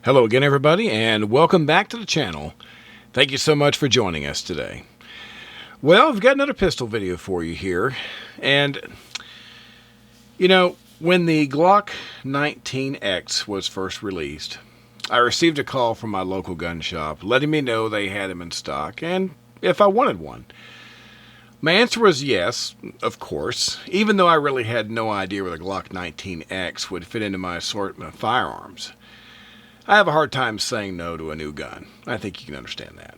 Hello again, everybody, and welcome back to the channel. Thank you so much for joining us today. Well, I've got another pistol video for you here, and when the Glock 19X was first released, I received a call from my local gun shop letting me know they had them in stock and if I wanted one. My answer was yes, of course, even though I really had no idea where the Glock 19X would fit into my assortment of firearms. I have a hard time saying no to a new gun. I think you can understand that.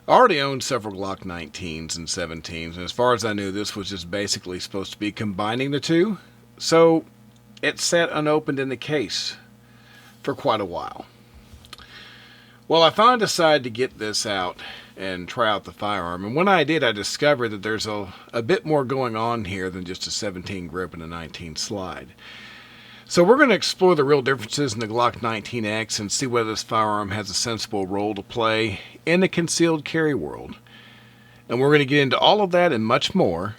I already owned several Glock 19s and 17s, and as far as I knew, this was just basically supposed to be combining the two, so it sat unopened in the case for quite a while. Well, I finally decided to get this out and try out the firearm, and when I did, I discovered that there's a bit more going on here than just a 17 grip and a 19 slide. So we're going to explore the real differences in the Glock 19X and see whether this firearm has a sensible role to play in the concealed carry world. And we're going to get into all of that and much more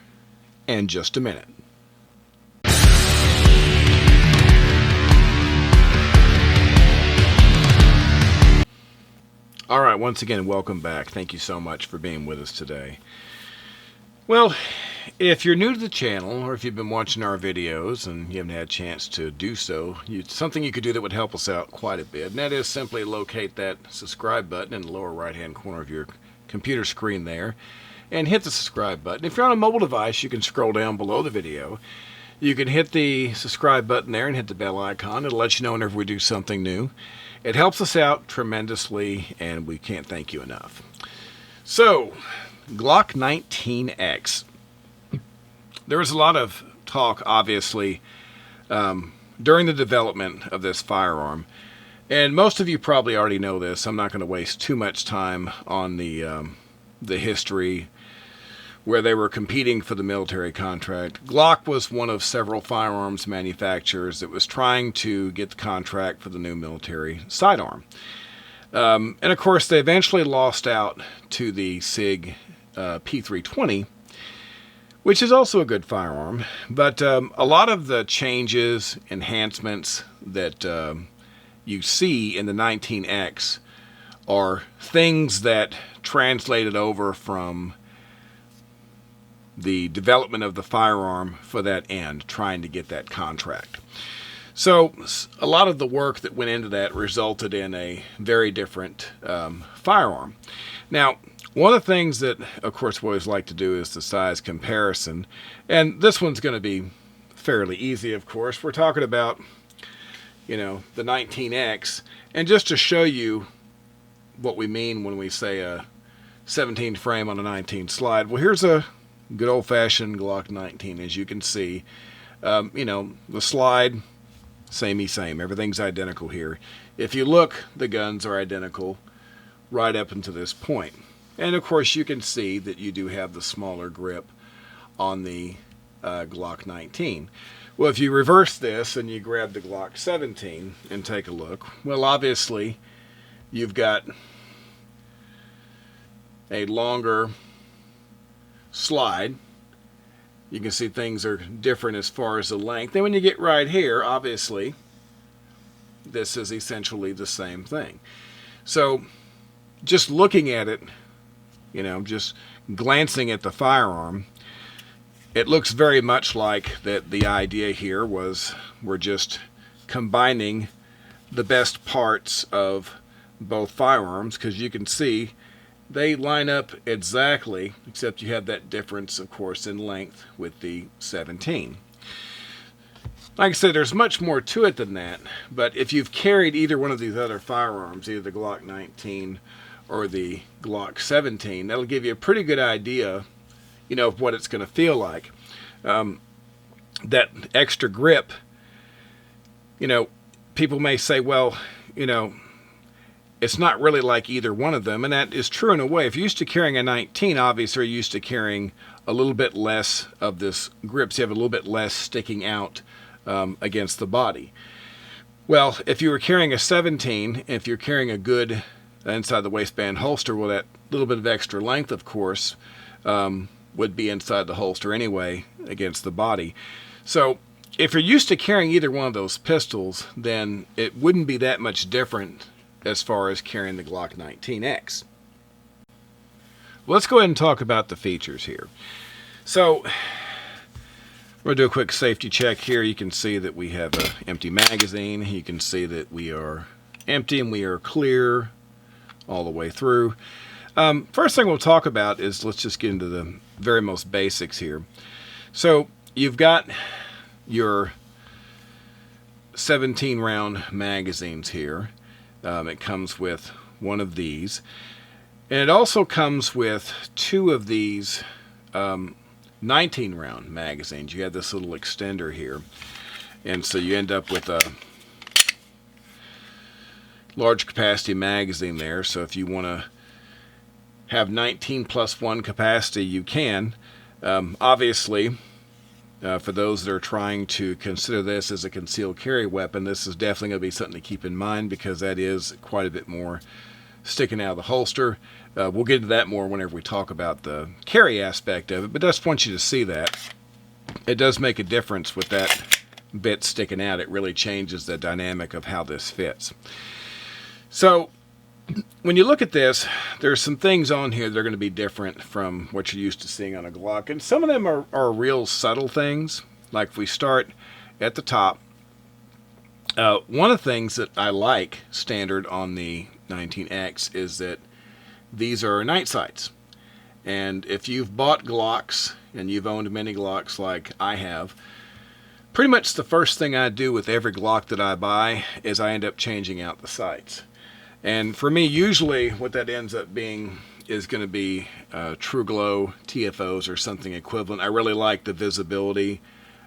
in just a minute. Alright, once again, welcome back. Thank you so much for being with us today. Well, if you're new to the channel, or if you've been watching our videos and you haven't had a chance to do so, something you could do that would help us out quite a bit, and that is simply locate that subscribe button in the lower right hand corner of your computer screen there, and hit the subscribe button. If you're on a mobile device, you can scroll down below the video. You can hit the subscribe button there and hit the bell icon. It'll let you know whenever we do something new. It helps us out tremendously, and we can't thank you enough. So, Glock 19X. There was a lot of talk, obviously, during the development of this firearm. And most of you probably already know this. I'm not going to waste too much time on the history where they were competing for the military contract. Glock was one of several firearms manufacturers that was trying to get the contract for the new military sidearm. And of course, they eventually lost out to the SIG P320, which is also a good firearm. But a lot of the changes, enhancements that you see in the 19X are things that translated over from the development of the firearm for that end, trying to get that contract. So a lot of the work that went into that resulted in a very different firearm. Now, one of the things that, of course, we always like to do is the size comparison. And this one's going to be fairly easy, of course. We're talking about, the 19X. And just to show you what we mean when we say a 17 frame on a 19 slide, well, here's a good old-fashioned Glock 19, as you can see. The slide, same. Everything's identical here. If you look, the guns are identical right up until this point. And of course, you can see that you do have the smaller grip on the Glock 19. Well, if you reverse this and you grab the Glock 17 and take a look, well, obviously, you've got a longer slide. You can see things are different as far as the length. And when you get right here, obviously, this is essentially the same thing. So, just looking at it, just glancing at the firearm, it looks very much like that the idea here was we're just combining the best parts of both firearms, because you can see they line up exactly, except you have that difference, of course, in length with the 17. Like I said, there's much more to it than that, but if you've carried either one of these other firearms, either the Glock 19 or the Glock 17, that'll give you a pretty good idea, of what it's going to feel like. That extra grip, people may say, well, it's not really like either one of them, and that is true in a way. If you're used to carrying a 19, obviously you're used to carrying a little bit less of this grip, so you have a little bit less sticking out against the body. Well, if you were carrying a 17, if you're carrying a good inside the waistband holster, well, that little bit of extra length, of course, would be inside the holster anyway against the body. So if you're used to carrying either one of those pistols, then it wouldn't be that much different as far as carrying the Glock 19X. Let's go ahead and talk about the features here. So, we're going to do a quick safety check here. You can see that we have an empty magazine. You can see that we are empty and we are clear all the way through. First thing we'll talk about is, let's just get into the very most basics here. So, you've got your 17 round magazines here. It comes with one of these, and it also comes with two of these 19 round magazines. You have this little extender here, and so you end up with a large capacity magazine there. So if you want to have 19 plus 1 capacity, you can. Obviously, for those that are trying to consider this as a concealed carry weapon, this is definitely going to be something to keep in mind, because that is quite a bit more sticking out of the holster. We'll get into that more whenever we talk about the carry aspect of it, but just want you to see that. It does make a difference with that bit sticking out. It really changes the dynamic of how this fits. So, when you look at this, there's some things on here that are going to be different from what you're used to seeing on a Glock. And some of them are real subtle things. Like if we start at the top, one of the things that I like standard on the 19X is that these are night sights. And if you've bought Glocks, and you've owned many Glocks like I have, pretty much the first thing I do with every Glock that I buy is I end up changing out the sights. And for me, usually what that ends up being is going to be True Glow TFOs or something equivalent. I really like the visibility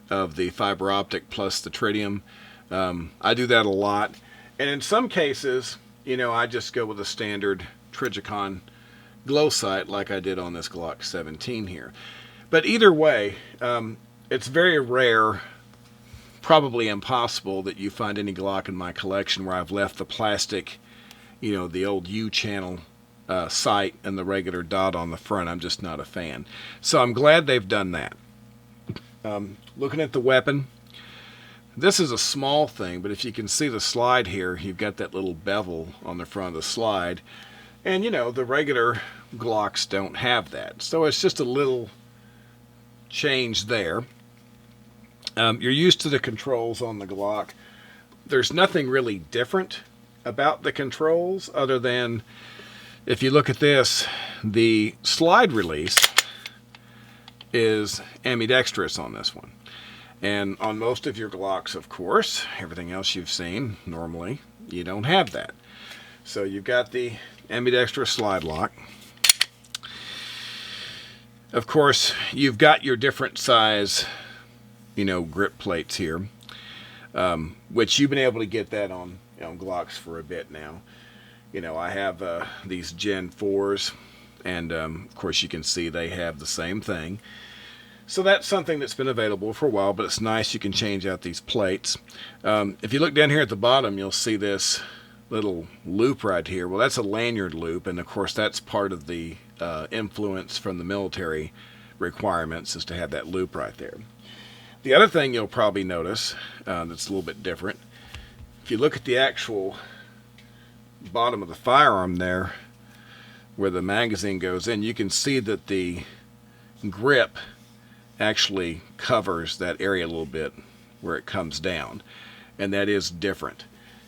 of the fiber optic plus the tritium. I do that a lot. And in some cases, you know, I just go with a standard Trijicon glow sight like I did on this Glock 17 here. But either way, it's very rare, probably impossible, that you find any Glock in my collection where I've left the plastic, you know, the old U-channel sight and the regular dot on the front. I'm just not a fan. So I'm glad they've done that. Looking at the weapon, this is a small thing, but if you can see the slide here, you've got that little bevel on the front of the slide. And, you know, the regular Glocks don't have that. So it's just a little change there. You're used to the controls on the Glock. There's nothing really different about the controls other than, if you look at this, the slide release is ambidextrous on this one. And on most of your Glocks, of course, everything else you've seen, normally, you don't have that. So you've got the ambidextrous slide lock. Of course, you've got your different size, you know, grip plates here, which you've been able to get that on Glocks for a bit now. You know, I have these Gen 4s, and of course you can see they have the same thing. So that's something that's been available for a while, but it's nice. You can change out these plates. If you look down here at the bottom, you'll see this little loop right here. Well, that's a lanyard loop, and of course that's part of the influence from the military requirements, is to have that loop right there. The other thing you'll probably notice that's a little bit different, if you look at the actual bottom of the firearm there, where the magazine goes in, you can see that the grip actually covers that area a little bit where it comes down, and that is different.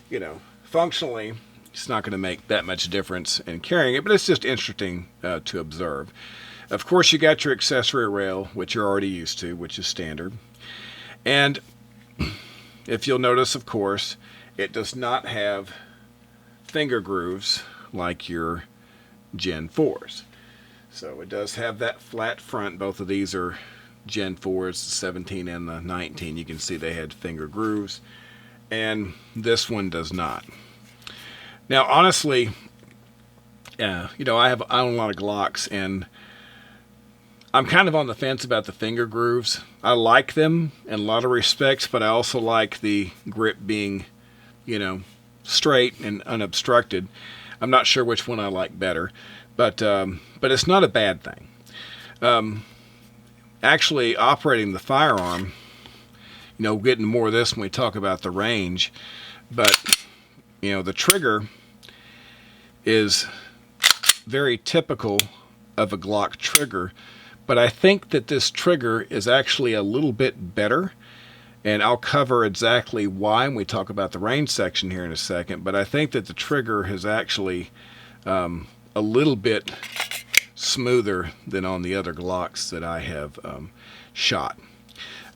You know, functionally, it's not going to make that much difference in carrying it, but it's just interesting to observe. Of course, you got your accessory rail, which you're already used to, which is standard. And if you'll notice, of course, it does not have finger grooves like your Gen 4s. So it does have that flat front. Both of these are Gen 4s, the 17 and the 19. You can see they had finger grooves, and this one does not. Now, honestly, you know, I own a lot of Glocks, and I'm kind of on the fence about the finger grooves. I like them in a lot of respects, but I also like the grip being, you know, straight and unobstructed. I'm not sure which one I like better, but it's not a bad thing. Actually, operating the firearm, we'll get into more of this when we talk about the range. But, the trigger is very typical of a Glock trigger. But I think that this trigger is actually a little bit better. And I'll cover exactly why when we talk about the range section here in a second. But I think that the trigger is actually a little bit smoother than on the other Glocks that I have shot.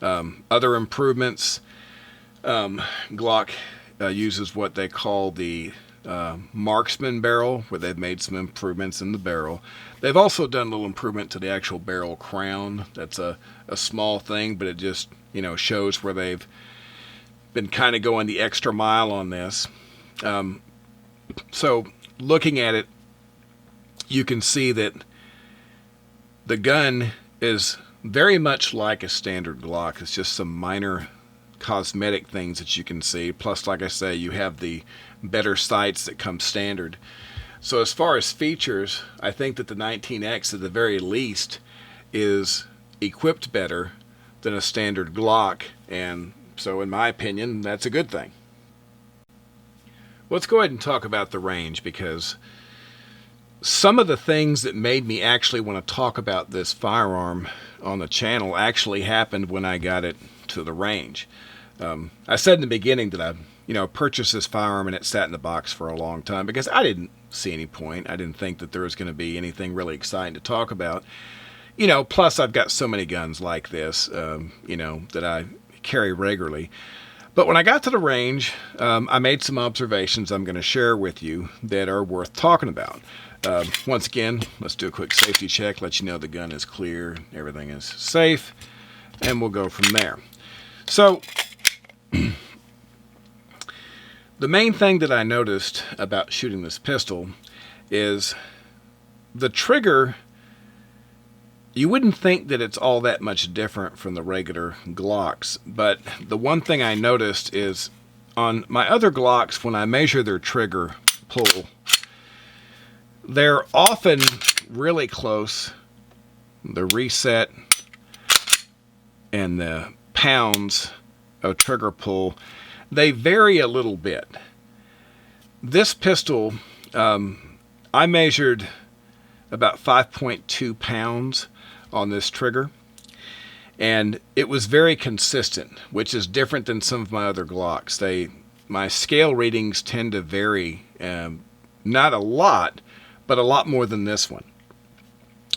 Other improvements, Glock uses what they call the marksman barrel, where they've made some improvements in the barrel. They've also done a little improvement to the actual barrel crown. That's a small thing, but it just shows where they've been kind of going the extra mile on this. So looking at it, you can see that the gun is very much like a standard Glock. It's just some minor cosmetic things that you can see. Plus, like I say, you have the better sights that come standard. So as far as features, I think that the 19X at the very least is equipped better than a standard Glock. And so in my opinion, that's a good thing. Let's go ahead and talk about the range, because some of the things that made me actually want to talk about this firearm on the channel actually happened when I got it to the range. I said in the beginning that I purchased this firearm and it sat in the box for a long time because I didn't see any point. I didn't think that there was going to be anything really exciting to talk about. Plus I've got so many guns like this, that I carry regularly. But when I got to the range, I made some observations I'm going to share with you that are worth talking about. Once again, let's do a quick safety check, let you know the gun is clear, everything is safe, and we'll go from there. So, the main thing that I noticed about shooting this pistol is the trigger. You wouldn't think that it's all that much different from the regular Glocks, but the one thing I noticed is on my other Glocks, when I measure their trigger pull, they're often really close. The reset and the pounds of trigger pull, they vary a little bit. This pistol, I measured about 5.2 pounds on this trigger, and it was very consistent, which is different than some of my other Glocks. My scale readings tend to vary, not a lot, but a lot more than this one.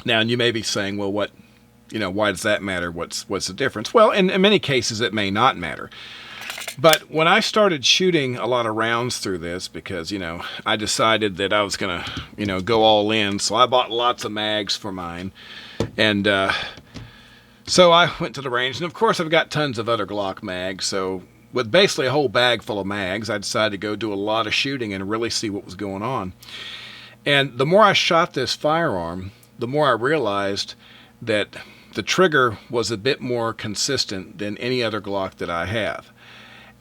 Now, and you may be saying, well, why does that matter? What's the difference? Well, in many cases, it may not matter. But when I started shooting a lot of rounds through this, because, I decided that I was going to, go all in, so I bought lots of mags for mine. And so I went to the range, and of course I've got tons of other Glock mags, so with basically a whole bag full of mags, I decided to go do a lot of shooting and really see what was going on. And the more I shot this firearm, the more I realized that the trigger was a bit more consistent than any other Glock that I have.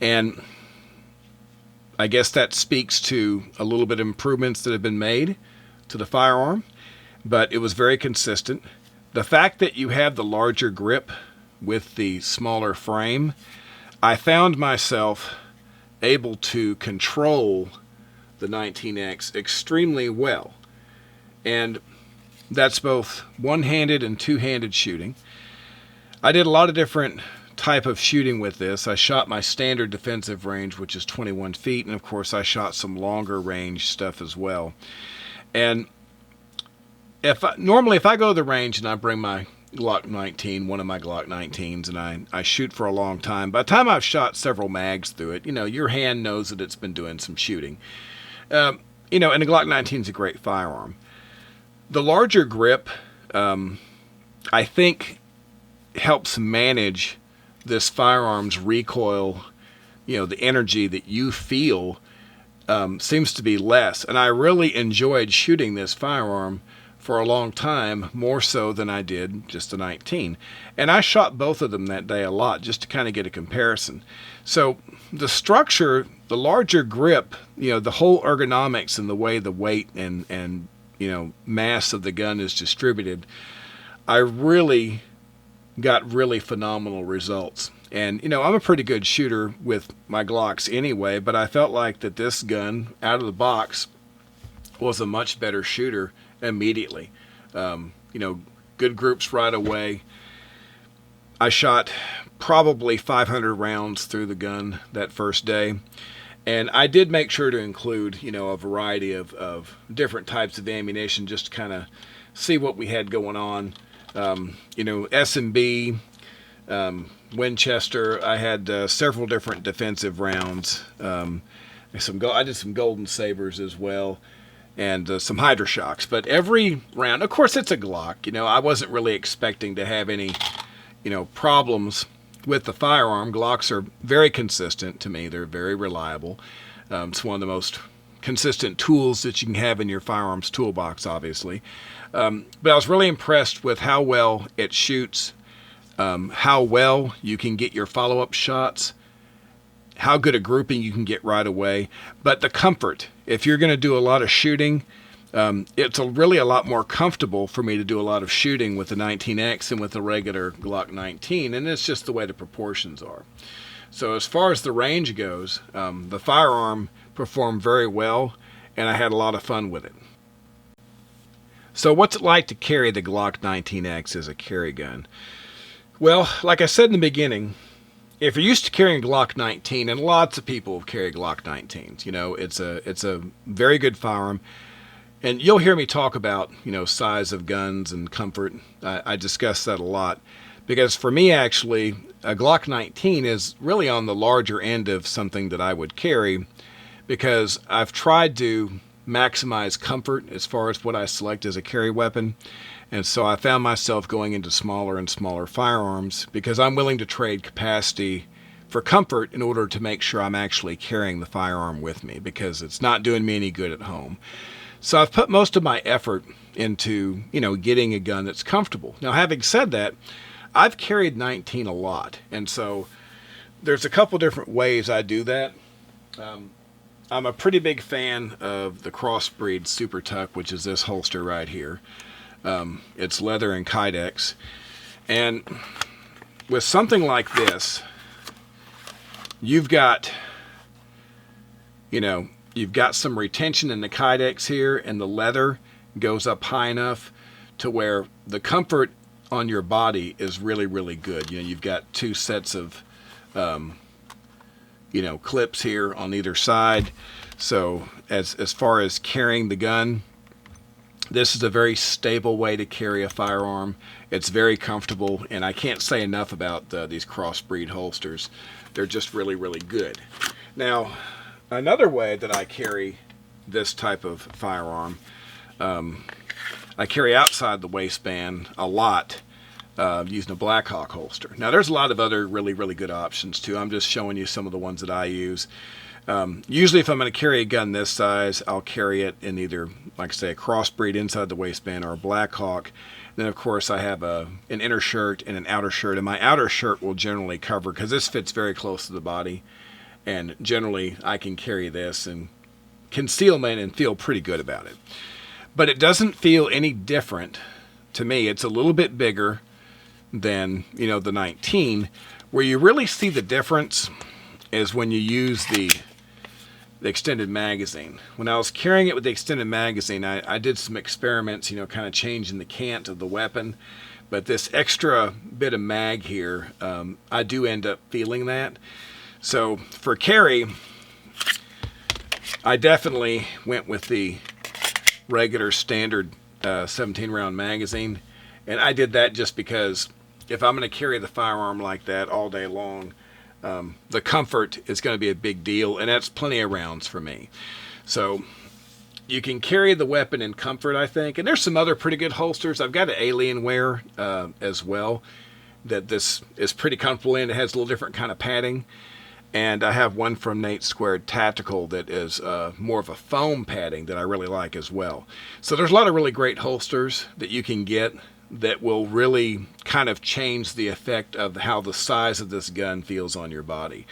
And I guess that speaks to a little bit of improvements that have been made to the firearm, but it was very consistent. The fact that you have the larger grip with the smaller frame, I found myself able to control the 19X extremely well. And that's both one-handed and two-handed shooting. I did a lot of different type of shooting with this. I shot my standard defensive range, which is 21 feet, and of course I shot some longer range stuff as well. And normally if I go to the range and I bring my Glock 19, one of my Glock 19s, and I shoot for a long time, by the time I've shot several mags through it, your hand knows that it's been doing some shooting. And the Glock 19 is a great firearm. The larger grip, I think, helps manage this firearm's recoil. The energy that you feel seems to be less. And I really enjoyed shooting this firearm for a long time, more so than I did just the 19. And I shot both of them that day a lot just to kind of get a comparison. So the structure, the larger grip, the whole ergonomics and the way the weight and mass of the gun is distributed, I really got really phenomenal results. And, you know, I'm a pretty good shooter with my Glocks anyway, but I felt like that this gun, out of the box, was a much better shooter immediately. You know, good groups right away. I shot probably 500 rounds through the gun that first day. And I did make sure to include, you know, a variety of different types of ammunition just to kind of see what we had going on. You know, S&B, Winchester. I had several different defensive rounds. I did some Golden Sabers as well, and some Hydra-Shocks. But every round, of course, it's a Glock. You know, I wasn't really expecting to have any, you know, problems with the firearm. Glocks are very consistent to me. They're very reliable. It's one of the most consistent tools that you can have in your firearms toolbox, obviously. But I was really impressed with how well it shoots, how well you can get your follow-up shots, how good a grouping you can get right away. But the comfort, if you're going to do a lot of shooting, it's really a lot more comfortable for me to do a lot of shooting with the 19X than with the regular Glock 19, and it's just the way the proportions are. So as far as the range goes, the firearm performed very well, and I had a lot of fun with it. So what's it like to carry the Glock 19X as a carry gun? Well, like I said in the beginning, if you're used to carrying a Glock 19, and lots of people carry Glock 19s, you know, it's a very good firearm. And you'll hear me talk about, you know, size of guns and comfort. I discuss that a lot because for me, actually, a Glock 19 is really on the larger end of something that I would carry because I've tried to maximize comfort as far as what I select as a carry weapon. And so I found myself going into smaller and smaller firearms because I'm willing to trade capacity for comfort in order to make sure I'm actually carrying the firearm with me because it's not doing me any good at home. So I've put most of my effort into, you know, getting a gun that's comfortable. Now, having said that, I've carried 19 a lot. And so there's a couple different ways I do that. I'm a pretty big fan of the Crossbreed Super Tuck, which is this holster right here. It's leather and Kydex. And with something like this, you've got, you know, you've got some retention in the Kydex here, and the leather goes up high enough to where the comfort on your body is really, really good. You know, you've got two sets of, you know, clips here on either side. So as far as carrying the gun, this is a very stable way to carry a firearm. It's very comfortable, and I can't say enough about these Crossbreed holsters. They're just really, really good. Now, another way that I carry this type of firearm, I carry outside the waistband a lot using a Blackhawk holster. Now, there's a lot of other really, really good options too. I'm just showing you some of the ones that I use. Usually if I'm going to carry a gun this size, I'll carry it in either, like I say, a Crossbreed inside the waistband or a Blackhawk. Then, of course, I have an inner shirt and an outer shirt, and my outer shirt will generally cover, because this fits very close to the body, and generally I can carry this and concealment and feel pretty good about it. But it doesn't feel any different to me. It's a little bit bigger than, you know, the 19. Where you really see the difference is when you use the extended magazine. When I was carrying it with the extended magazine, I did some experiments, you know, kind of changing the cant of the weapon. But this extra bit of mag here, I do end up feeling that. So for carry, I definitely went with the regular standard 17 round magazine. And I did that just because if I'm going to carry the firearm like that all day long, the comfort is going to be a big deal, and that's plenty of rounds for me. So you can carry the weapon in comfort, I think. And there's some other pretty good holsters. I've got an Alienware as well that this is pretty comfortable in. It has a little different kind of padding. And I have one from Nate Squared Tactical that is more of a foam padding that I really like as well. So there's a lot of really great holsters that you can get that will really kind of change the effect of how the size of this gun feels on your body.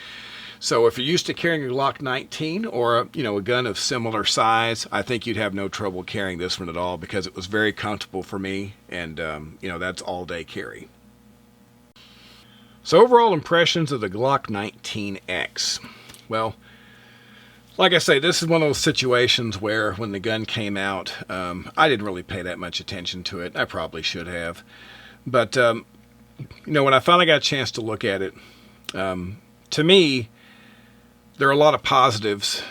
So if you're used to carrying a Glock 19 or a gun of similar size, I think you'd have no trouble carrying this one at all, because it was very comfortable for me, and that's all day carry. So overall impressions of the Glock 19X. Well, like I say, this is one of those situations where when the gun came out, I didn't really pay that much attention to it. I probably should have. But, when I finally got a chance to look at it, to me, there are a lot of positives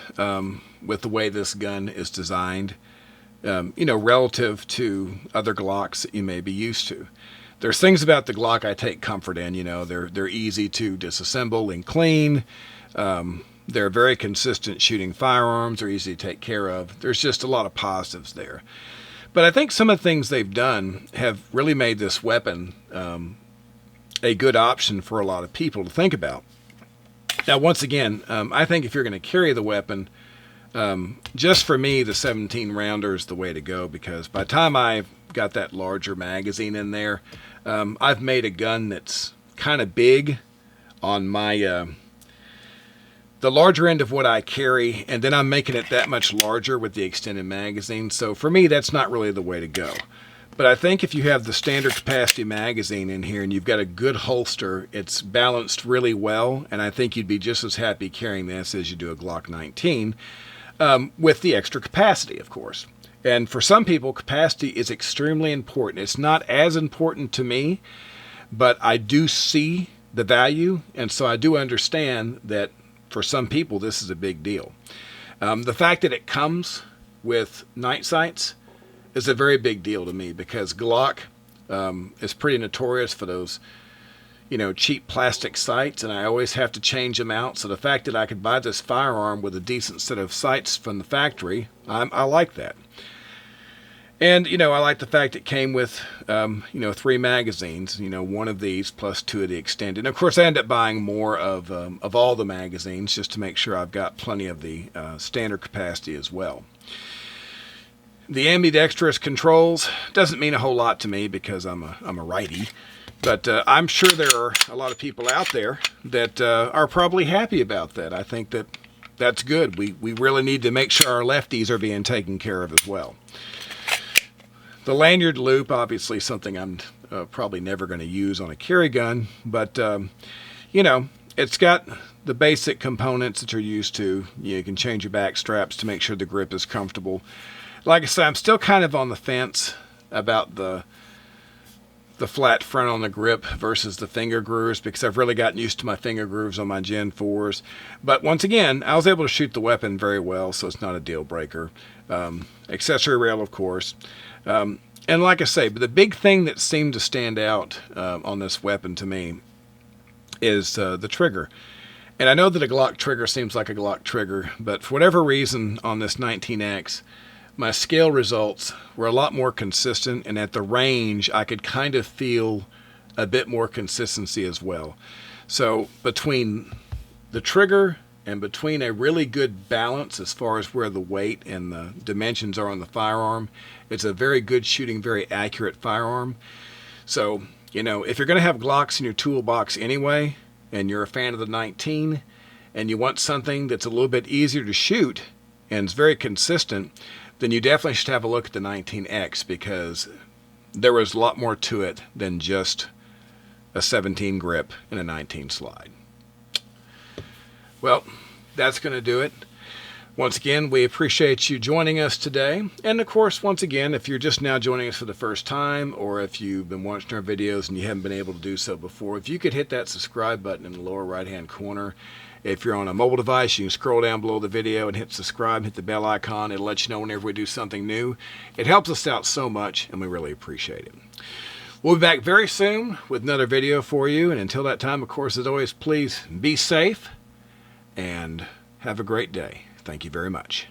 with the way this gun is designed, relative to other Glocks that you may be used to. There's things about the Glock I take comfort in. They're easy to disassemble and clean. They're very consistent shooting firearms. They're easy to take care of. There's just a lot of positives there. But I think some of the things they've done have really made this weapon a good option for a lot of people to think about. Now, once again, I think if you're going to carry the weapon, just for me, the 17 rounder is the way to go, because by the time I've got that larger magazine in there, I've made a gun that's kind of big on my the larger end of what I carry, and then I'm making it that much larger with the extended magazine. So for me, that's not really the way to go. But I think if you have the standard capacity magazine in here and you've got a good holster, it's balanced really well, and I think you'd be just as happy carrying this as you do a Glock 19, with the extra capacity, of course. And for some people, capacity is extremely important. It's not as important to me, but I do see the value, and so I do understand that for some people, this is a big deal. The fact that it comes with night sights is a very big deal to me, because Glock is pretty notorious for those, cheap plastic sights, and I always have to change them out. So the fact that I could buy this firearm with a decent set of sights from the factory, I like that. And, I like the fact it came with, 3 magazines, one of these plus 2 of the extended. And of course, I end up buying more of all the magazines just to make sure I've got plenty of the standard capacity as well. The ambidextrous controls doesn't mean a whole lot to me because I'm a righty. But I'm sure there are a lot of people out there that are probably happy about that. I think that's good. We really need to make sure our lefties are being taken care of as well. The lanyard loop, obviously something I'm probably never going to use on a carry gun, but, it's got the basic components that you're used to. You can change your back straps to make sure the grip is comfortable. Like I said, I'm still kind of on the fence about the flat front on the grip versus the finger grooves, because I've really gotten used to my finger grooves on my Gen 4s. But once again, I was able to shoot the weapon very well, so it's not a deal breaker. Accessory rail, of course. And like I say, but the big thing that seemed to stand out on this weapon to me is the trigger. And I know that a Glock trigger seems like a Glock trigger, but for whatever reason on this 19X, my scale results were a lot more consistent, and at the range, I could kind of feel a bit more consistency as well. So between the trigger and between a really good balance as far as where the weight and the dimensions are on the firearm, it's a very good shooting, very accurate firearm. So, if you're going to have Glocks in your toolbox anyway, and you're a fan of the 19, and you want something that's a little bit easier to shoot and is very consistent, then you definitely should have a look at the 19X, because there was a lot more to it than just a 17 grip and a 19 slide. Well, that's going to do it. Once again, we appreciate you joining us today. And of course, once again, if you're just now joining us for the first time, or if you've been watching our videos and you haven't been able to do so before, if you could hit that subscribe button in the lower right-hand corner. If you're on a mobile device, you can scroll down below the video and hit subscribe, hit the bell icon. It'll let you know whenever we do something new. It helps us out so much, and we really appreciate it. We'll be back very soon with another video for you. And until that time, of course, as always, please be safe and have a great day. Thank you very much.